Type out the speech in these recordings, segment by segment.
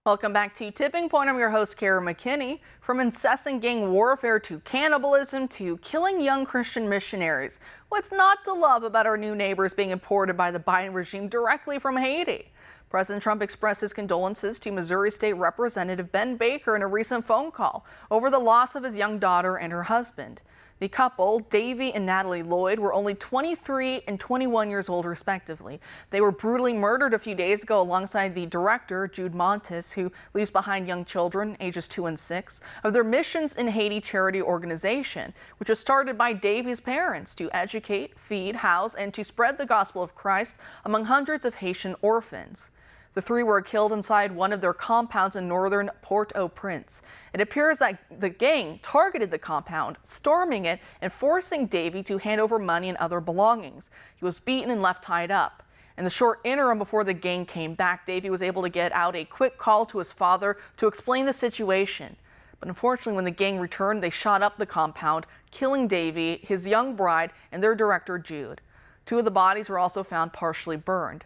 Welcome back to Tipping Point. I'm your host, Kara McKinney. From incessant gang warfare to cannibalism to killing young Christian missionaries, what's not to love about our new neighbors being imported by the Biden regime directly from Haiti? President Trump expressed his condolences to Missouri State Representative Ben Baker in a recent phone call over the loss of his young daughter and her husband. The couple, Davy and Natalie Lloyd, were only 23 and 21 years old, respectively. They were brutally murdered a few days ago alongside the director, Jude Montes, who leaves behind young children, ages 2 and 6, of their Missions in Haiti charity organization, which was started by Davy's parents to educate, feed, house, and to spread the gospel of Christ among hundreds of Haitian orphans. The three were killed inside one of their compounds in northern Port-au-Prince. It appears that the gang targeted the compound, storming it and forcing Davy to hand over money and other belongings. He was beaten and left tied up. In the short interim before the gang came back, Davy was able to get out a quick call to his father to explain the situation. But unfortunately, when the gang returned, they shot up the compound, killing Davy, his young bride, and their director, Jude. Two of the bodies were also found partially burned.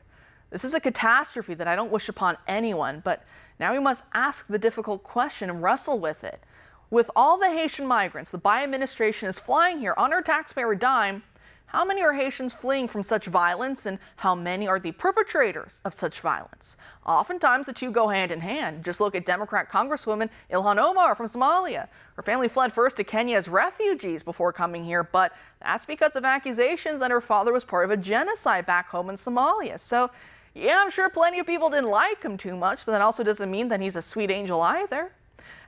This is a catastrophe that I don't wish upon anyone, but now we must ask the difficult question and wrestle with it. With all the Haitian migrants the Biden administration is flying here on our taxpayer dime, how many are Haitians fleeing from such violence, and how many are the perpetrators of such violence? Oftentimes the two go hand in hand. Just look at Democrat Congresswoman Ilhan Omar from Somalia. Her family fled first to Kenya as refugees before coming here, but that's because of accusations that her father was part of a genocide back home in Somalia. So yeah, I'm sure plenty of people didn't like him too much, but that also doesn't mean that he's a sweet angel either.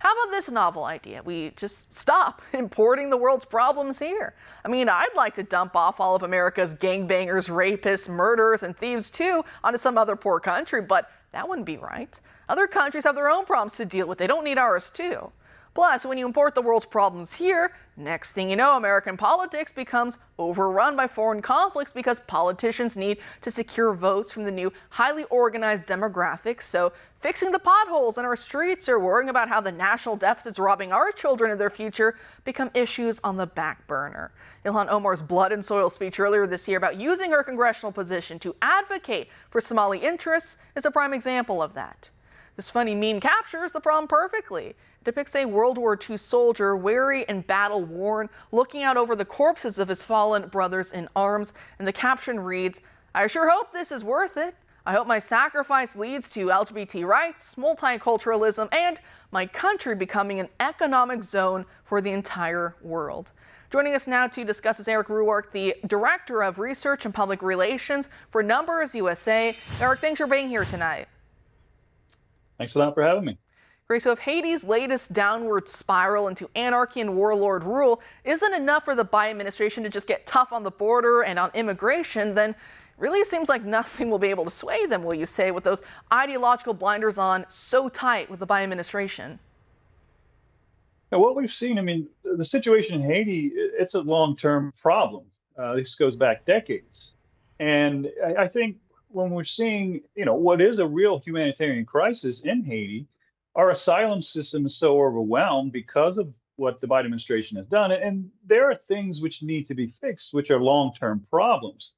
How about this novel idea? We just stop importing the world's problems here. I mean, I'd like to dump off all of America's gangbangers, rapists, murderers, and thieves too onto some other poor country, but that wouldn't be right. Other countries have their own problems to deal with. They don't need ours too. Plus, when you import the world's problems here, next thing you know, American politics becomes overrun by foreign conflicts because politicians need to secure votes from the new highly organized demographics. So fixing the potholes in our streets or worrying about how the national deficit's robbing our children of their future become issues on the back burner. Ilhan Omar's blood and soil speech earlier this year about using her congressional position to advocate for Somali interests is a prime example of that. This funny meme captures the problem perfectly. It depicts a World War II soldier, weary and battle-worn, looking out over the corpses of his fallen brothers in arms, and the caption reads, "I sure hope this is worth it. I hope my sacrifice leads to LGBT rights, multiculturalism, and my country becoming an economic zone for the entire world." Joining us now to discuss is Eric Ruark, the Director of Research and Public Relations for Numbers USA. Eric, thanks for being here tonight. Thanks a lot for having me. Great. So if Haiti's latest downward spiral into anarchy and warlord rule isn't enough for the Biden administration to just get tough on the border and on immigration, then really it seems like nothing will be able to sway them, will you say, with those ideological blinders on so tight with the Biden administration? Now, what we've seen, I mean, the situation in Haiti, it's a long-term problem. This goes back decades. And I think when we're seeing, what is a real humanitarian crisis in Haiti, our asylum system is so overwhelmed because of what the Biden administration has done. And there are things which need to be fixed, which are long-term problems.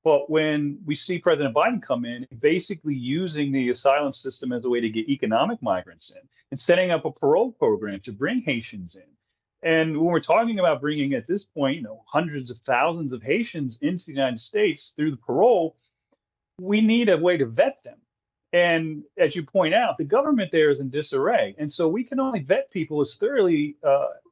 But when we see President Biden come in, basically using the asylum system as a way to get economic migrants in and setting up a parole program to bring Haitians in. And when we're talking about bringing, at this point, hundreds of thousands of Haitians into the United States through the parole, we need a way to vet them. And as you point out, the government there is in disarray. And so we can only vet people as thoroughly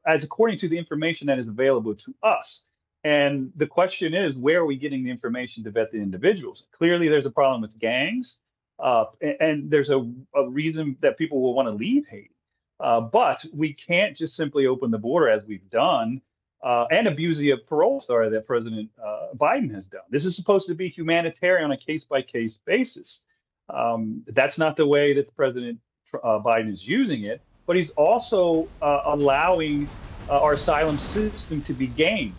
as according to the information that is available to us. And the question is, where are we getting the information to vet the individuals? Clearly, there's a problem with gangs, and there's a reason that people will want to leave Haiti. But we can't just simply open the border as we've done and abuse the parole authority that President Biden has done. This is supposed to be humanitarian on a case-by-case basis. That's not the way that President Biden is using it, but he's also allowing our asylum system to be gamed